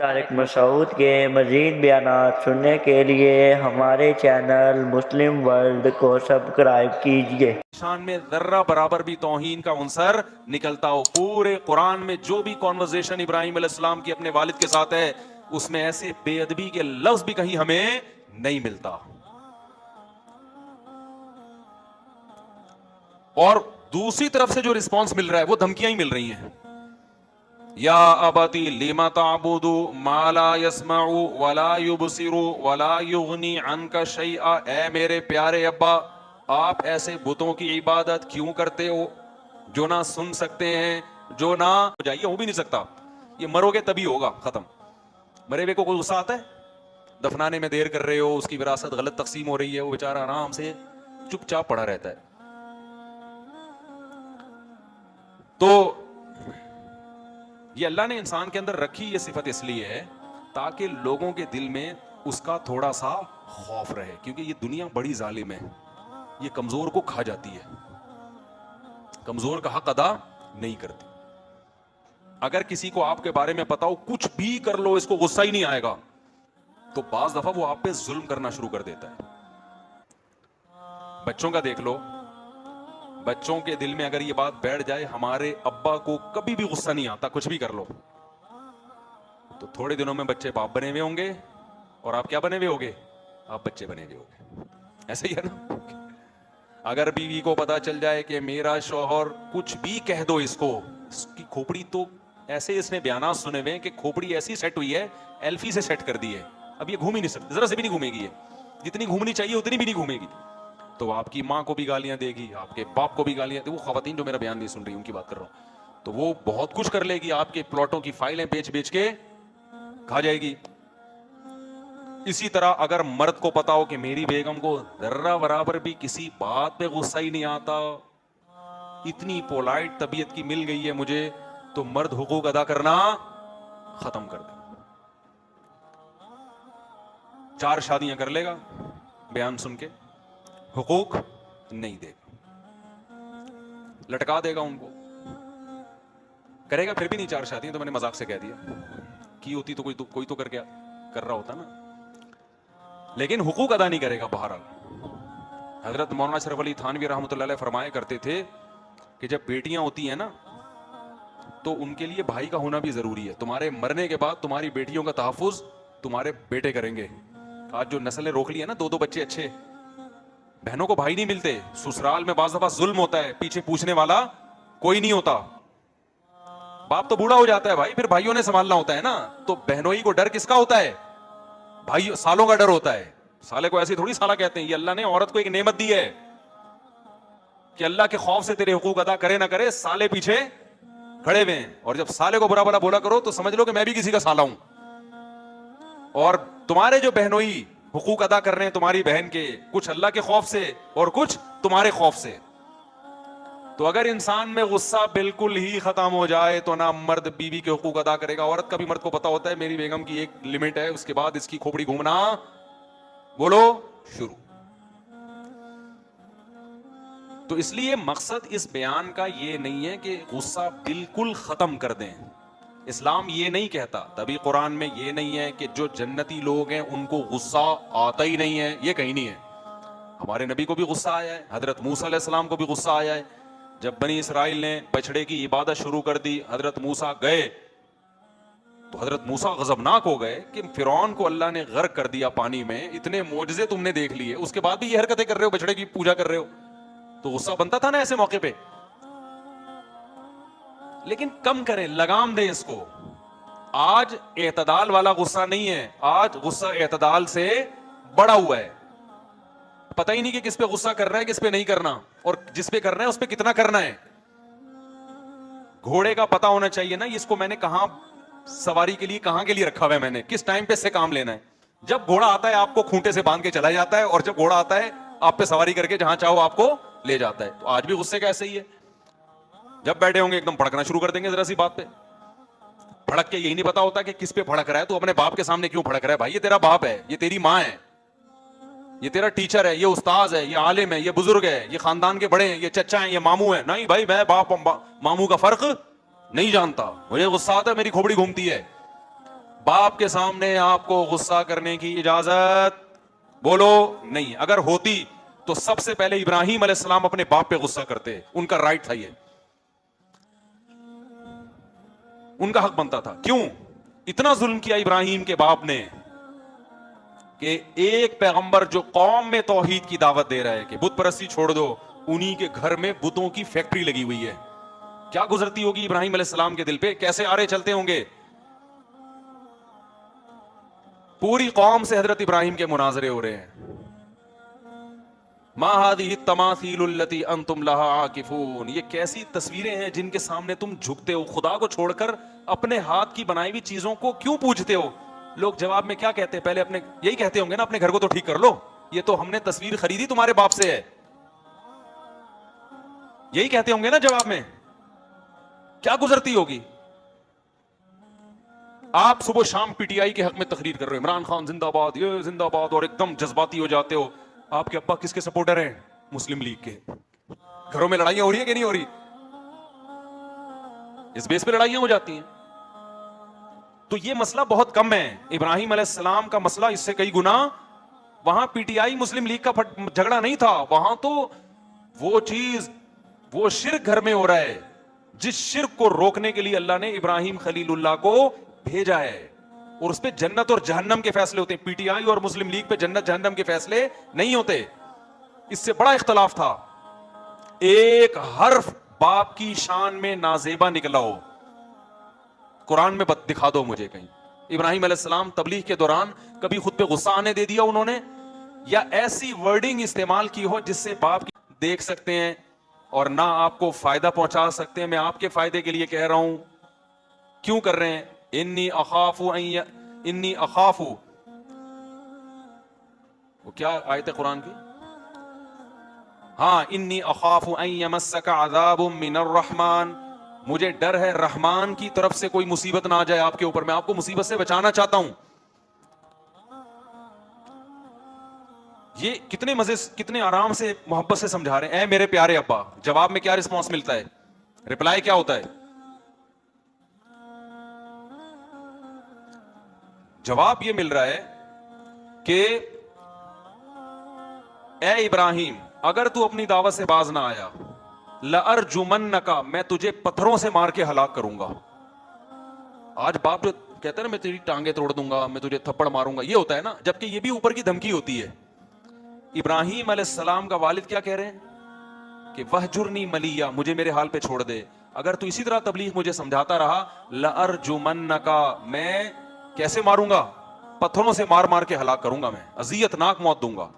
तारिक मसूद के मज़ीद बयानात सुनने के लिए हमारे चैनल मुस्लिम वर्ल्ड को सब्सक्राइब कीजिए। शान में जर्रा बराबर भी तौहीन का उनसर निकलता हो। पूरे कुरान में जो भी कॉन्वर्सेशन इब्राहिम अलैहिस्सलाम की अपने वालिद के साथ है, उसमें ऐसे बेअदबी के लफ्ज भी कहीं हमें नहीं मिलता। और दूसरी तरफ से जो रिस्पांस मिल रहा है वो धमकियां ही मिल रही हैं। या अबती लिमा ताबुदु मा ला यस्माउ वला युबसिरु वला युगनी अन्का शैआ। ऐ मेरे प्यारे अब्बा, आप ऐसे बुतों की इबादत क्यों करते हो जो ना सुन सकते हैं, जो ना हो जाइए हो भी नहीं सकता। ये मरोगे तभी होगा खत्म। मरे हुए को कोई गुस्सा आता है? दफनाने में देर कर रहे हो, उसकी विरासत गलत तकसीम हो रही है, वो बेचारा आराम से चुपचाप पड़ा रहता है। तो ये अल्लाह ने इंसान के अंदर रखी ये सिफत इसलिए है ताकि लोगों के दिल में उसका थोड़ा सा खौफ रहे, क्योंकि ये दुनिया बड़ी जालिम है, ये कमजोर को खा जाती है, कमजोर का हक अदा नहीं करती। अगर किसी को आपके बारे में पता हो कुछ भी कर लो इसको गुस्सा ही नहीं आएगा, तो बाज दफा वो आप पे जुल्म करना शुरू कर देता है। बच्चों का देख लो, बच्चों के दिल में अगर ये बात बैठ जाए हमारे अब्बा को कभी भी गुस्सा नहीं आता, कुछ भी कर लो, तो थोड़े दिनों में बच्चे बाप बने हुए होंगे और आप क्या बने हुए होगे? आप बच्चे बने हुए होंगे। ऐसे ही है ना। अगर बीवी को पता चल जाए कि मेरा शौहर कुछ भी कह दो इसकी खोपड़ी, तो ऐसे इसने बयाना सुने हुए कि खोपड़ी ऐसी सेट हुई है, एल्फी से सेट कर दी है, अब ये घूम ही नहीं सकती, जरा से भी नहीं घूमेगी, जितनी घूमनी चाहिए उतनी भी नहीं घूमेगी। तो आपकी माँ को भी गालियां देगी, आपके बाप को भी गालियां देगी। वो खवातीन जो मेरा बयान नहीं सुन रही उनकी बात कर रहा हूं, तो वो बहुत कुछ कर लेगी, आपके प्लॉटों की फाइलें बेच बेच के खा जाएगी। इसी तरह अगर मर्द को पता हो कि मेरी बेगम को जर्रा बराबर भी किसी बात पे गुस्सा ही नहीं आता, इतनी पोलाइट तबीयत की मिल गई है मुझे, तो मर्द हुकूक अदा करना खत्म कर दे। 4 शादियां कर लेगा बयान सुन के, हुकूक नहीं देगा, लटका देगा उनको, करेगा फिर भी नहीं 4 शादियां। तो मैंने मजाक से कह दिया, की होती तो कोई तो कर रहा होता ना, लेकिन हुकूक अदा नहीं करेगा। बहरहाल हजरत मौलाना शरफ अली थानवी रहमतुल्लाह अलैह फरमाया करते थे कि जब बेटियां होती हैं ना, तो उनके लिए भाई का होना भी जरूरी है। तुम्हारे मरने के बाद तुम्हारी बेटियों का तहफ्फुज तुम्हारे बेटे करेंगे। आज जो नस्लें रोक ली है ना, 2-2 बच्चे अच्छे, बहनों को भाई नहीं मिलते। ससुराल में बाज़ दफा जुल्म होता है, पीछे पूछने वाला कोई नहीं होता, बाप तो बूढ़ा हो जाता है भाई, फिर भाइयों ने संभालना होता है ना। तो बहनों ही को डर किसका होता है? भाई सालों का डर होता है। साले को ऐसे थोड़ी साला कहते हैं, ये अल्लाह ने औरत को एक नेमत दी है कि अल्लाह के खौफ से तेरे हुकूक अदा करे ना करे, साले पीछे खड़े हुए हैं। और जब साले को बुरा भला बोला करो तो समझ लो कि मैं भी किसी का साला हूं। और तुम्हारे जो बहनोई हुकूक अदा कर रहे हैं तुम्हारी बहन के, कुछ अल्लाह के खौफ से और कुछ तुम्हारे खौफ से। तो अगर इंसान में गुस्सा बिल्कुल ही खत्म हो जाए तो ना मर्द बीवी के हुकूक अदा करेगा। औरत का भी मर्द को पता होता है मेरी बेगम की एक लिमिट है, उसके बाद इसकी खोपड़ी घूमना बोलो शुरू। तो इसलिए मकसद इस बयान का ये नहीं है कि गुस्सा बिल्कुल खत्म कर दें। इस्लाम ये नहीं कहता, तभी कुरान में ये नहीं है कि जो जन्नती लोग हैं उनको गुस्सा आता ही नहीं है, ये कहीं नहीं है। हमारे नबी को भी गुस्सा आया है, हजरत मूसा अलैहिस्सलाम को भी गुस्सा आया है। जब बनी इसराइल ने बछड़े की इबादत शुरू कर दी, हजरत मूसा गए, तो हजरत मूसा गजबनाक हो गए कि फिरौन को अल्लाह ने गर्क कर दिया पानी में, इतने मोजज़े तुमने देख लिए, उसके बाद भी ये हरकतें कर रहे हो, बछड़े की पूजा कर रहे हो। तो गुस्सा बनता था ना ऐसे मौके पे, लेकिन कम करें, लगाम दें इसको। आज एतदाल वाला गुस्सा नहीं है, आज गुस्सा एतदाल से बड़ा हुआ है। पता ही नहीं कि किस पे गुस्सा कर रहा है, किस पे नहीं करना, और जिस पे कर रहा है उस पे कितना करना है। घोड़े का पता होना चाहिए ना, इसको मैंने कहां सवारी के लिए, कहां के लिए रखा हुआ है, मैंने किस टाइम पे से काम लेना है। जब घोड़ा आता है आपको खूंटे से बांध के चला जाता है, और जब घोड़ा आता है आप पे सवारी करके जहां चाहो आपको ले जाता है। तो आज भी गुस्से का ऐसे ही है, जब बैठे होंगे एकदम भड़कना शुरू कर देंगे जरा सी बात पे। भड़क के यही नहीं पता होता कि किस पे भड़क रहा है। तो अपने बाप के सामने क्यों भड़क रहा है? भाई ये तेरा बाप है, ये तेरी माँ है, ये तेरा टीचर है, ये उस्ताद है, ये आलिम है, ये बुजुर्ग है, ये खानदान के बड़े हैं, ये चचा हैं, ये मामू है। नहीं भाई, मैं बाप मामू का फर्क नहीं जानता, मुझे गुस्सा आता है, मेरी खोपड़ी घूमती है। बाप बाप के सामने आपको गुस्सा करने की इजाजत बोलो नहीं। अगर होती तो सबसे पहले इब्राहिम अलैहिस्सलाम अपने बाप पे गुस्सा करते, उनका राइट था, ये उनका हक बनता था। क्यों इतना जुल्म किया इब्राहिम के बाप ने कि एक पैगंबर जो कौम में तौहीद की दावत दे रहा है कि बुत परस्ती छोड़ दो, उन्हीं के घर में बुतों की फैक्ट्री लगी हुई है। क्या गुजरती होगी इब्राहिम अलैहिस्सलाम के दिल पे, कैसे आरे चलते होंगे। पूरी कौम से हजरत इब्राहिम के मुनाजरे हो रहे हैं। मा हादिही तमासीलुल्लती अंतुम लहा आकिफून, ये कैसी तस्वीरें हैं जिनके सामने तुम झुकते हो। खुदा को छोड़कर अपने हाथ की बनाई हुई चीजों को क्यों पूजते हो। लोग जवाब में क्या कहते हैं, पहले अपने यही कहते होंगे ना, अपने घर को तो ठीक कर लो, ये तो हमने तस्वीर खरीदी तुम्हारे बाप से है, यही कहते होंगे ना जवाब में। क्या गुजरती होगी। आप सुबह शाम पीटीआई के हक में तकरीर कर रहे हो, इमरान खान जिंदाबाद, ये जिंदाबाद, और एकदम जज्बाती हो जाते हो। आपके अब्बा किसके सपोर्टर हैं, मुस्लिम लीग के। घरों में लड़ाइयां हो रही है कि नहीं हो रही, इस बेस पे लड़ाइयां हो जाती हैं। तो ये मसला बहुत कम है। इब्राहिम अलैहिस्सलाम का मसला इससे कई गुना, वहां पीटीआई मुस्लिम लीग का झगड़ा नहीं था, वहां तो वो चीज, वो शिर्क घर में हो रहा है, जिस शिर्क को रोकने के लिए अल्लाह ने इब्राहिम खलीलुल्लाह को भेजा है, और उस पे जन्नत और जहन्नम के फैसले होते हैं। पीटीआई और मुस्लिम लीग पे जन्नत जहन्नम के फैसले नहीं होते। इससे बड़ा इख्तलाफ था। एक हर्फ बाप की शान में नाजेबा निकला हो, कुरान में दिखा दो मुझे कहीं। इब्राहिम अलैहिस्सलाम तबलीग के दौरान कभी खुद पे गुस्सा आने दे दिया उन्होंने, या ऐसी वर्डिंग इस्तेमाल की हो जिससे बाप देख सकते हैं और ना आपको फायदा पहुंचा सकते हैं। मैं आपके फायदे के लिए कह रहा हूं। क्यों कर रहे हैं, इन्नी अखाफू, वो क्या आयत है कुरान की, हाँ, इन्नी अखाफू अन यमस्सका अज़ाबुम मिनर रहमान, मुझे डर है रहमान की तरफ से कोई मुसीबत ना आ जाए आपके ऊपर, मैं आपको मुसीबत से बचाना चाहता हूं। ये कितने मजे, कितने आराम से मोहब्बत से समझा रहे हैं, ऐ मेरे प्यारे अब्बा। जवाब में क्या रिस्पॉन्स मिलता है, रिप्लाई क्या होता है। जवाब ये मिल रहा है कि ए इब्राहिम, अगर तू अपनी दावत से बाज ना आया, लअरजुमन्नका, मैं तुझे पत्थरों से मार के हलाक करूंगा। आज बाप जो कहता है ना, मैं तेरी टांगे तोड़ दूंगा, मैं तुझे थप्पड़ मारूंगा, ये होता है ना, जबकि ये भी ऊपर की धमकी होती है। इब्राहिम अलैहिस्सलाम का वालिद क्या कह रहे हैं कि वहजुरनी मलिया, मुझे मेरे हाल पे छोड़ दे, अगर तू इसी तरह तबलीग मुझे समझाता रहा, लअरजुमन्नका, मैं कैसे मारूंगा, पत्थरों से मार मार के हलाक करूंगा, मैं अजियतनाक मौत दूंगा।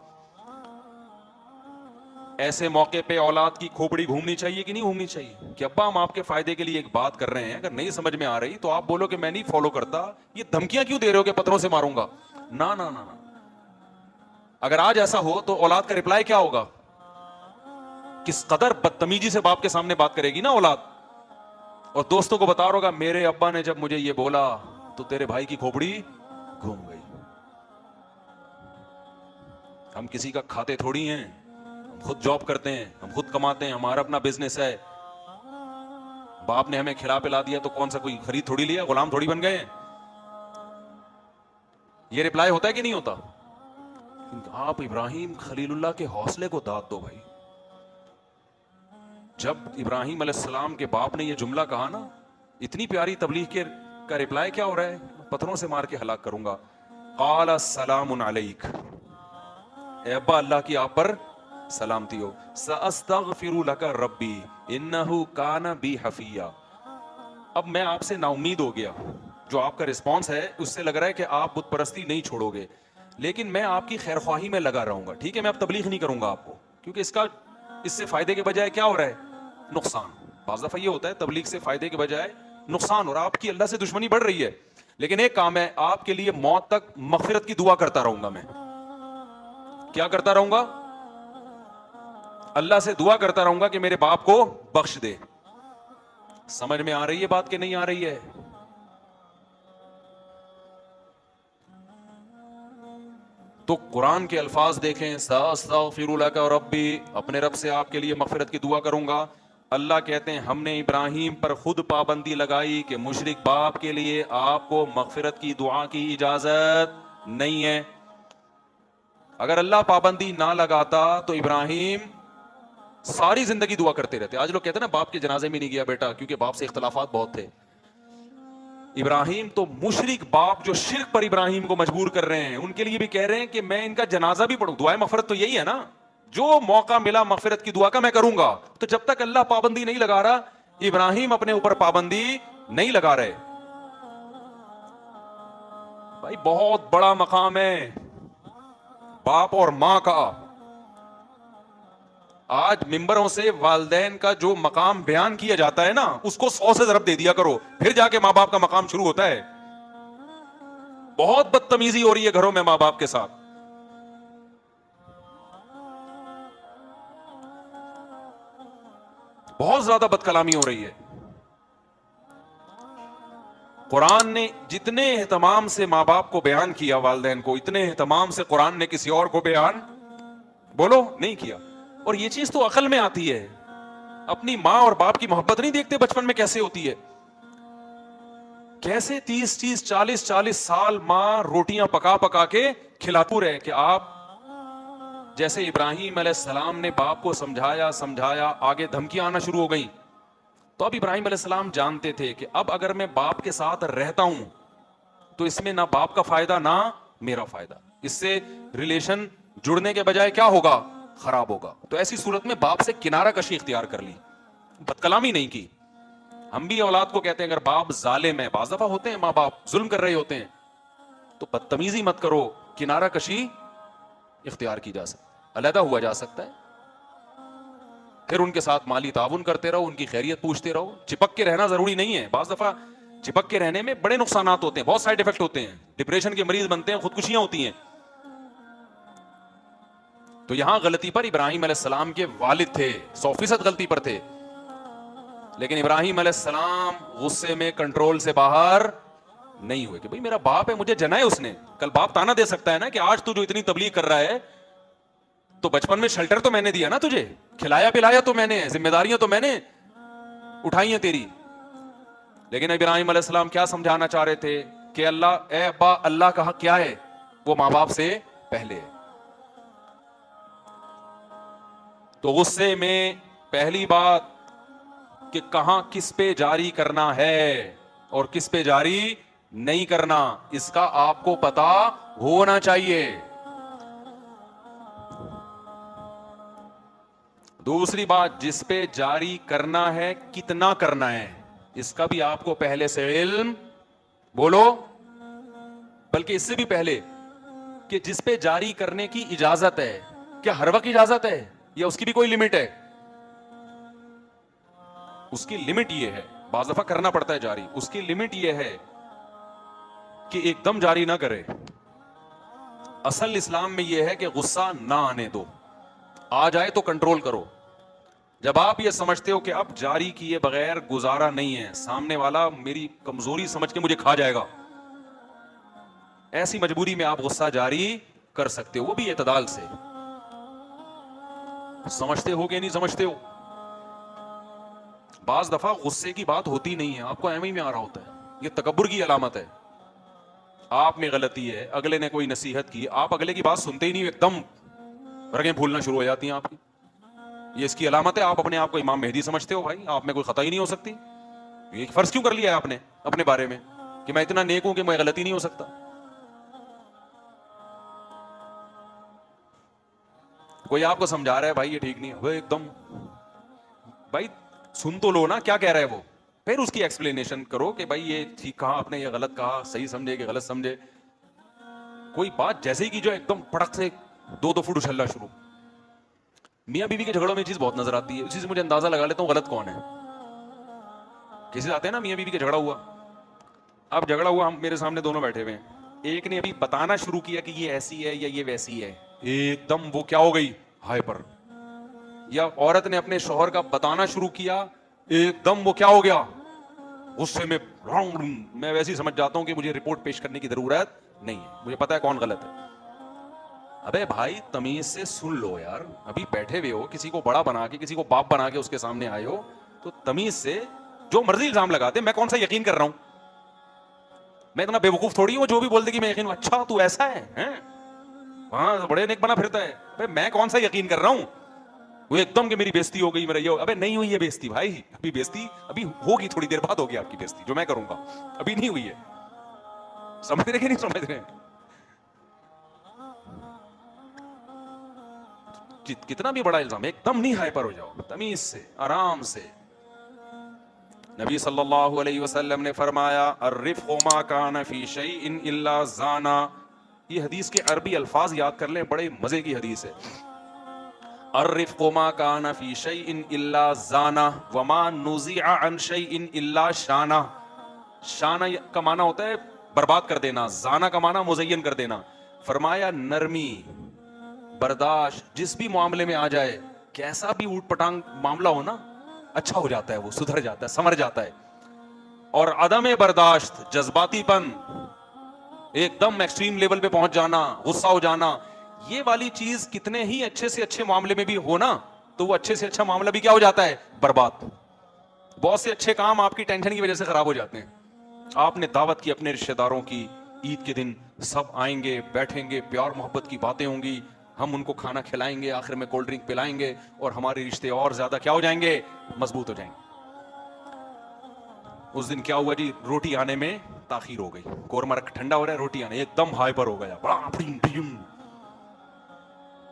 ऐसे मौके पे औलाद की खोपड़ी घूमनी चाहिए कि नहीं घूमनी चाहिए, कि अब्बा हम आपके फायदे के लिए एक बात कर रहे हैं, अगर नहीं समझ में आ रही तो आप बोलो कि मैं नहीं फॉलो करता, ये धमकियां क्यों दे रहे हो कि पत्थरों से मारूंगा। ना ना ना ना, अगर आज ऐसा हो तो औलाद का रिप्लाई क्या होगा, किस कदर बदतमीजी से बाप के सामने बात करेगी ना औलाद। और दोस्तों को बता रहा होगा, मेरे अब्बा ने जब मुझे ये बोला तो तेरे भाई की खोपड़ी घूम गई। हम किसी का खाते थोड़ी हैं, हम खुद जॉब करते हैं, हम खुद कमाते हैं, हमारा अपना बिजनेस है। बाप ने हमें खिला पिला दिया तो कौन सा कोई खरीद थोड़ी लिया, गुलाम थोड़ी बन गए हैं। ये रिप्लाई होता है कि नहीं होता। आप इब्राहिम खलीलुल्लाह के हौसले को दाद दो भाई। जब इब्राहिम अलैहिस्सलाम के बाप ने ये जुमला कहा ना, इतनी प्यारी तबलीग का रिप्लाई क्या हो रहा है, पत्थरों से मार के हलाक करूंगा। क़ाल सलामुन अलैक, ए अब्बा अल्लाह की आप पर सलामती हो। सअस्तग़फिरु लका रब्बी इन्नहु काना बी हफिया। अब मैं आपसे नाउम्मीद हो गया, जो आपका रिस्पॉन्स है उससे लग रहा है कि आप बुत परस्ती नहीं छोड़ोगे, लेकिन मैं आपकी खैरख्वाही में लगा रहूंगा। ठीक है, मैं अब तबलीग नहीं करूंगा आपको, क्योंकि इससे फायदे के बजाय क्या हो रहा है, नुकसान। बाज़ दफ़ा ये होता है तबलीग से फायदे के बजाय नुकसान, और आपकी अल्लाह से दुश्मनी बढ़ रही है। लेकिन एक काम है, आपके लिए मौत तक मग़फ़िरत की दुआ करता रहूंगा मैं। क्या करता रहूंगा, अल्लाह से दुआ करता रहूंगा कि मेरे बाप को बख्श दे। समझ में आ रही है बात कि नहीं आ रही है। तो कुरान के अल्फाज देखें, सअस्तग़फिरु लका रब्बी, अपने रब से आपके लिए मग़फ़िरत की दुआ करूंगा। अल्लाह कहते हैं हमने इब्राहिम पर खुद पाबंदी लगाई कि मुशरिक बाप के लिए आपको मगफिरत की दुआ की इजाजत नहीं है। अगर अल्लाह पाबंदी ना लगाता तो इब्राहिम सारी जिंदगी दुआ करते रहते। आज लोग कहते हैं ना बाप के जनाजे में नहीं गया बेटा, क्योंकि बाप से इख्तलाफात बहुत थे। इब्राहिम तो मुशरिक बाप जो शिर्क पर इब्राहिम को मजबूर कर रहे हैं, उनके लिए भी कह रहे हैं कि मैं इनका जनाजा भी पढ़ूं। दुआए मगफिरत तो यही है ना, जो मौका मिला मगफिरत की दुआ का मैं करूंगा। तो जब तक अल्लाह पाबंदी नहीं लगा रहा, इब्राहिम अपने ऊपर पाबंदी नहीं लगा रहे। भाई बहुत बड़ा मकाम है बाप और मां का। आज मिंबरों से वालदैन का जो मकाम बयान किया जाता है ना, उसको 100 से ज़रब दे दिया करो, फिर जाके मां बाप का मकाम शुरू होता है। बहुत बदतमीजी हो रही है घरों में मां बाप के साथ। बहुत ज्यादा बदकलामी हो रही है। कुरान ने जितने एहतमाम से मां बाप को बयान किया, वालदैन को, इतने एहतमाम से कुरान ने किसी और को बयान बोलो नहीं किया। और ये चीज तो अकल में आती है। अपनी मां और बाप की मोहब्बत नहीं देखते बचपन में कैसे होती है। कैसे 30-30, 40-40 साल मां रोटियां पका पका के खिलाती रहे कि आप जैसे इब्राहिम अलैहिस्सलाम ने बाप को समझाया समझाया, आगे धमकियां आना शुरू हो गई। तो अब इब्राहिम अलैहिस्सलाम जानते थे कि अब अगर मैं बाप के साथ रहता हूं तो इसमें ना बाप का फायदा ना मेरा फायदा, इससे रिलेशन जुड़ने के बजाय क्या होगा, खराब होगा। तो ऐसी सूरत में बाप से किनारा कशी इख्तियार कर ली, बदकलामी नहीं की। हम भी औलाद को कहते हैं अगर बाप जालिम है, बाज़ दफा होते हैं माँ बाप जुल्म कर रहे होते हैं, तो बदतमीजी मत करो, किनारा कशी इख्तियार की जा सकती, अलहदा हुआ जा सकता है। फिर उनके साथ माली ताउन करते रहो, उनकी खैरियत पूछते रहो। चिपक के रहना जरूरी नहीं है। बाज़ दफा चिपक के रहने में बड़े नुकसानात होते हैं, बहुत साइड इफेक्ट होते हैं, डिप्रेशन के मरीज बनते हैं, खुदकुशियां होती हैं। तो यहां गलती पर इब्राहिम अलैहिस्सलाम के वालिद थे, 100% गलती पर थे। लेकिन इब्राहिम अलैहिस्सलाम गुस्से में कंट्रोल से बाहर नहीं हुए कि भाई मेरा बाप है, मुझे जना है उसने। कल बाप ताना दे सकता है ना कि आज तू जो इतनी तबलीग कर रहा है, तो बचपन में शेल्टर तो मैंने दिया ना तुझे, खिलाया पिलाया तो मैंने, जिम्मेदारियां तो मैंने उठाई हैं तेरी। लेकिन इब्राहिम अलैहिस्सलाम क्या समझाना चाह रहे थे कि अल्लाह, ए अब्बा, अल्लाह का हक क्या है, वो मां बाप से पहले है। तो गुस्से में पहली बात कि कहां किस पे जारी करना है और किस पे जारी नहीं करना, इसका आपको पता होना चाहिए। दूसरी बात, जिस पे जारी करना है कितना करना है, इसका भी आपको पहले से इल्म, बोलो, बल्कि इससे भी पहले कि जिस पे जारी करने की इजाजत है, क्या हर वक्त इजाजत है या उसकी भी कोई लिमिट है? उसकी लिमिट ये है, बाज़ दफा करना पड़ता है जारी, उसकी लिमिट ये है कि एकदम जारी ना करे। असल इस्लाम में यह है कि गुस्सा ना आने दो, आ जाए तो कंट्रोल करो। जब आप ये समझते हो कि अब जारी किए बगैर गुजारा नहीं है, सामने वाला मेरी कमजोरी समझ के मुझे खा जाएगा, ऐसी मजबूरी में आप गुस्सा जारी कर सकते हो, वो भी एतदाल से। समझते हो कि नहीं समझते हो? बाज दफा गुस्से की बात होती नहीं है, आपको एम ही में आ रहा होता है, ये तकब्बुर की अलामत है। आप में गलती है, अगले ने कोई नसीहत की, आप अगले की बात सुनते ही नहीं, एकदम रगें फूलना शुरू हो जाती हैं आपकी, ये इसकी अलामत है। आप अपने आप को इमाम मेहदी समझते हो, भाई आप में कोई खता ही नहीं हो सकती। ये फर्ज क्यों कर लिया है आपने अपने बारे में कि मैं इतना नेक हूं कि मैं गलती नहीं हो सकता? कोई आपको समझा रहा है भाई ये ठीक नहीं है, वो एकदम, भाई सुन तो लो ना क्या कह रहा है वो, फिर उसकी एक्सप्लेनेशन करो कि भाई ये ठीक कहा आपने, ये गलत कहा, सही समझे कि गलत समझे। कोई बात जैसे ही की जो एकदम पड़क से 2-2 फुट उछलना शुरू। मियां बीवी के झगड़ों में चीज बहुत नजर आती है, उसी से मुझे अंदाजा लगा लेता हूं गलत कौन है। किसी आते हैं ना मियां बीवी के झगड़ा हुआ, अब झगड़ा हुआ, हम मेरे सामने दोनों बैठे हुए हैं, एक ने अभी बताना शुरू किया कि ये ऐसी है या ये वैसी है, एकदम वो क्या हो गई, हाइपर। या औरत ने अपने शौहर का बताना शुरू किया, एकदम वो क्या हो गया, गुस्से में। मैं वैसे ही समझ जाता हूं कि मुझे रिपोर्ट पेश करने की जरूरत नहीं है, मुझे पता है कौन गलत है। अबे भाई तमीज से सुन लो यार, अभी बैठे हुए हो, किसी को बड़ा बना के, किसी को बाप बना के उसके सामने आए हो, तो तमीज से जो मर्जी इल्जाम लगाते, मैं कौन सा यकीन कर रहा हूं? मैं इतना बेवकूफ थोड़ी हूं जो भी बोल दे कि मैं यकीन, अच्छा तू ऐसा है, वहां तो बड़े नेक बना फिरता है। अबे मैं कौन सा यकीन कर रहा हूं? वो एकदम कि मेरी बेइज्जती हो गई, मेरा ये, अबे नहीं हुई है बेइज्जती भाई, अभी बेइज्जती अभी होगी, थोड़ी देर बाद होगी आपकी बेइज्जती, जो मैं करूंगा, अभी नहीं हुई है। समझ रहे कि नहीं समझ रहे? कितना भी बड़ा इल्जाम, एकदम नहीं हाइपर हो जाओ, तमीज से, आराम से। नबी सल्लल्लाहु अलैहि वसल्लम ने फरमाया, अर्रिफ़्क़ु मा काना फी शैइन इल्ला ज़ाना। ये हदीस के अरबी अल्फाज याद कर लें, बड़े मजे की हदीस है। अर्रिफ़्क़ु मा काना फी शैइन इल्ला ज़ाना वमा नुज़िअ अन शैइन इल्ला शाना। शाना का माना होता है बर्बाद कर देना, ज़ाना का माना मुज़य्यन कर देना। फरमाया नरमी, बर्दाश्त जिस भी मामले में आ जाए, कैसा भी ऊट पटांग मामला हो ना, अच्छा हो जाता है, वो सुधर जाता है, संवर जाता है। और अदम बर्दाश्त, जज्बातीपन, एकदम एक्सट्रीम लेवल पे पहुंच जाना, गुस्सा हो जाना, ये वाली चीज कितने ही अच्छे से अच्छे मामले में भी हो ना, तो वो अच्छे से अच्छा मामला भी क्या हो जाता है? बर्बाद। बहुत से अच्छे काम आपकी टेंशन की वजह से खराब हो जाते हैं। आपने दावत की अपने रिश्तेदारों की, ईद के दिन सब आएंगे, बैठेंगे, प्यार मोहब्बत की बातें होंगी, हम उनको खाना खिलाएंगे, आखिर में कोल्ड ड्रिंक पिलाएंगे, और हमारे रिश्ते और ज्यादा क्या हो जाएंगे? मजबूत हो जाएंगे। उस दिन क्या हुआ जी, रोटी आने में ताखीर हो गई, कोरमा ठंडा हो रहा है, रोटी आने एकदम हाइपर हो गया,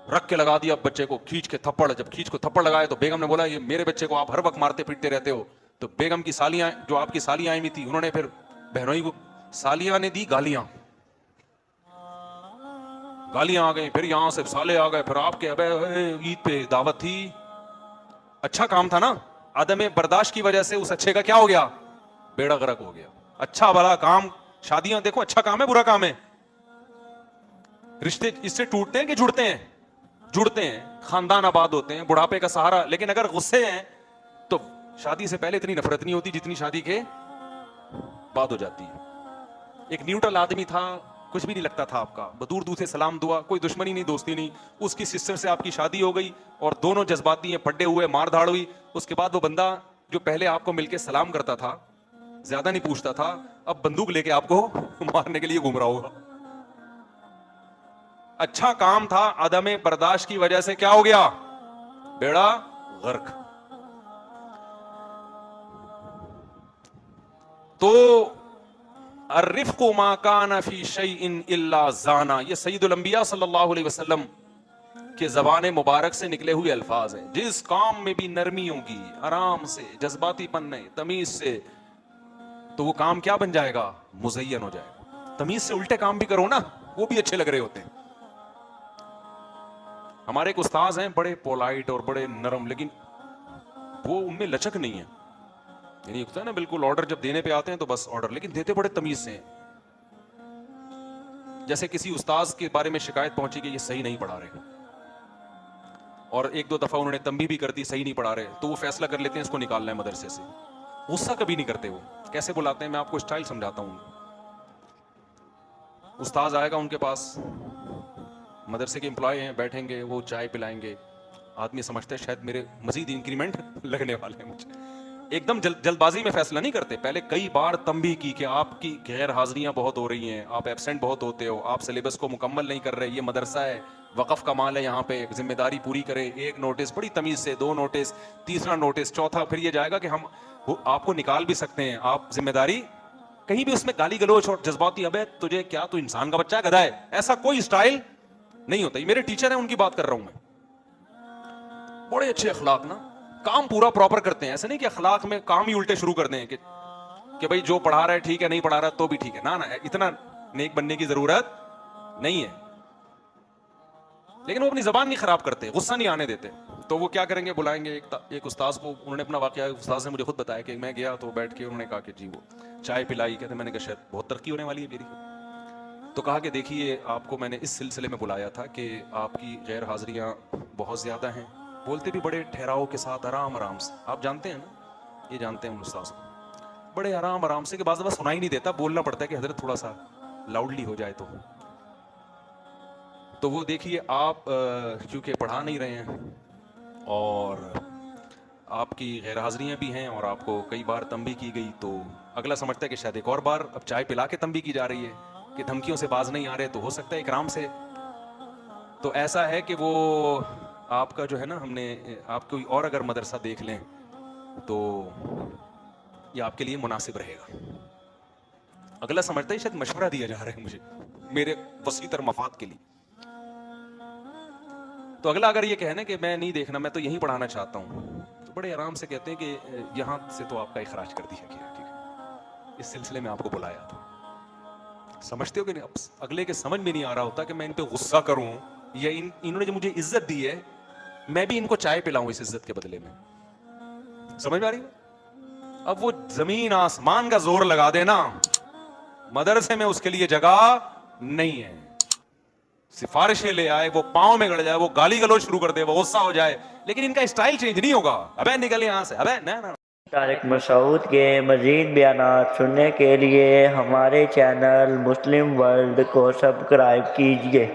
रख के लगा दिया बच्चे को, खींच के थप्पड़। जब खींच को थप्पड़ लगाए तो बेगम ने बोला, ये मेरे बच्चे को आप हर वक्त मारते पीटते रहते हो। तो बेगम की सालियां, जो आपकी सालियां आई हुई थी, उन्होंने फिर बहनोई को, सालियां ने दी गालियां, गालियां आ गई, फिर यहां से साले आ गए, फिर आपके, अबे ईद पे दावत थी, अच्छा काम था ना, आदम बर्दाश्त की वजह से उस अच्छे का क्या हो गया? बेड़ा गर्क हो गया। अच्छा भला काम, शादियां देखो, अच्छा काम है बुरा काम है? रिश्ते इससे टूटते हैं कि जुड़ते हैं? जुड़ते हैं, खानदान आबाद होते हैं, बुढ़ापे का सहारा। लेकिन अगर गुस्से हैं तो शादी से पहले इतनी नफरत नहीं होती जितनी शादी के बाद हो जाती है। एक न्यूट्रल आदमी था, कुछ भी नहीं लगता था आपका, दूर दूर से सलाम दुआ, कोई दुश्मनी नहीं, दोस्ती नहीं, उसकी सिस्टर से आपकी शादी हो गई और दोनों जज्बाती हैं, पड्डे हुए, मार धाड़ हुई। उसके बाद वो बंदा जो पहले आपको मिलके सलाम करता था, ज्यादा नहीं पूछता था, अब बंदूक लेके आपको मारने के लिए घूम रहा होगा। अच्छा काम था, अदम बर्दाश्त की वजह से क्या हो गया? बेड़ा गर्क। तो अर्रिफ़्क़ु मा काना फी शैइन इल्ला ज़ाना, ये सय्यदुल अंबिया सल्लल्लाहु अलैहि वसल्लम के ज़बान मुबारक से निकले हुए अल्फाज हैं। जिस काम में भी नरमी होगी, आराम से, जज्बातीपन नहीं, तमीज से, तो वो काम क्या बन जाएगा? मुज़य्यन हो जाएगा। तमीज से उल्टे काम भी करो ना, वो भी अच्छे लग रहे होते हैं। हमारे एक उस्ताज हैं, बड़े पोलाइट और बड़े नरम, लेकिन वो उनमें लचक नहीं है। यानी होता है ना, बिल्कुल ऑर्डर जब देने पे आते हैं तो बस ऑर्डर, लेकिन देते बड़े तमीज से हैं। जैसे किसी उस्ताज के बारे में शिकायत पहुंची कि ये सही नहीं पढ़ा रहे, और एक दो दफा उन्होंने तंबीह भी कर दी सही नहीं पढ़ा रहे, तो वो फैसला कर लेते हैं इसको निकालना है मदरसे से। गुस्सा कभी नहीं करते वो। कैसे बुलाते हैं, मैं आपको स्टाइल समझाता हूं। उस्ताज आएगा उनके पास, मदरसे के एम्प्लॉय हैं, बैठेंगे, वो चाय पिलाएंगे। आदमी समझते हैं शायद मेरे मजीद इंक्रीमेंट लगने वाले हैं मुझे। एकदम जल्दबाजी में फैसला नहीं करते, पहले कई बार तंबीह की कि आपकी गैर हाजिरियां बहुत हो रही हैं, आप एब्सेंट बहुत होते हो, आप सिलेबस को मुकम्मल नहीं कर रहे, ये मदरसा है, वक़फ़ का माल है, यहाँ पे जिम्मेदारी पूरी करें। एक नोटिस, बड़ी तमीज से, दो नोटिस, तीसरा नोटिस, चौथा, फिर ये जाएगा कि हम आपको निकाल भी सकते हैं, आप जिम्मेदारी। कहीं भी उसमें गाली गलोच और जज्बाती, अबे तुझे क्या, तू इंसान का बच्चा है, गधा है, ऐसा कोई स्टाइल नहीं होता। मेरे टीचर हैं, उनकी बात कर रहा हूं मैं। बड़े अच्छे अखलाक ना, काम पूरा प्रॉपर करते हैं। ऐसे नहीं कि अखलाक में काम ही उल्टे शुरू कर दें कि भाई जो पढ़ा रहा है ठीक है, नहीं पढ़ा रहा तो भी ठीक है। ना, इतना नेक बनने की जरूरत नहीं है। लेकिन वो अपनी जबान नहीं खराब करते, गुस्सा नहीं आने देते। तो वो क्या करेंगे, बुलाएंगे एक उस्ताद को। उन्होंने अपना वाकया उस्ताद ने मुझे खुद बताया कि मैं गया तो बैठ के उन्होंने कहा कि जी, वो चाय पिलाई, कहते मैंने कहा शायद बहुत तरक्की होने वाली है मेरी। तो कहा कि देखिए, आपको मैंने इस सिलसिले में बुलाया था कि आपकी गैर हाजिरियां बहुत ज़्यादा हैं। बोलते भी बड़े ठहराव के साथ, आराम आराम से। आप जानते हैं ना, ये जानते हैं उस्ताद को, बड़े आराम आराम से, के बाद बस सुनाई नहीं देता, बोलना पड़ता है कि हजरत थोड़ा सा लाउडली हो जाए। तो वो देखिए, आप क्योंकि पढ़ा नहीं रहे हैं और आपकी गैर हाजिरियाँ भी हैं और आपको कई बार तंबी की गई, तो अगला समझता है कि शायद एक और बार अब चाय पिला के तंबी की जा रही है कि धमकियों से बाज नहीं आ रहे, तो हो सकता है इकराम से। तो ऐसा है कि वो आपका जो है ना, हमने आप कोई और अगर मदरसा देख लें तो ये आपके लिए मुनासिब रहेगा। अगला समझता है शायद मशवरा दिया जा रहा है मुझे मेरे वसीतर मफाद के लिए। तो अगला अगर ये कहे ना कि मैं नहीं देखना, मैं तो यहीं पढ़ाना चाहता हूँ, तो बड़े आराम से कहते हैं कि यहाँ से तो आपका इखराज कर दिया गया, ठीक है, इस सिलसिले में आपको बुलाया था। समझते हो कि नहीं? अब अगले के समझ में नहीं आ रहा होता कि मैं इन पे गुस्सा करूं या इन्होंने जो मुझे इज्जत दी है मैं भी इनको चाय पिलाऊं इस इज्जत के बदले में। समझ में आ रही है? अब वो जमीन आसमान का जोर लगा देना, मदरसे में उसके लिए जगह नहीं है। सिफारिशें ले आए, वो पांव में गड़ जाए, वो गाली गलौज शुरू कर दे, वो गुस्सा हो जाए, लेकिन इनका स्टाइल चेंज नहीं होगा। अबे निकल यहां से, अबे ना। तारिक मसूद के मज़ीद बयानात सुनने के लिए हमारे चैनल मुस्लिम वर्ल्ड को सब्सक्राइब कीजिए।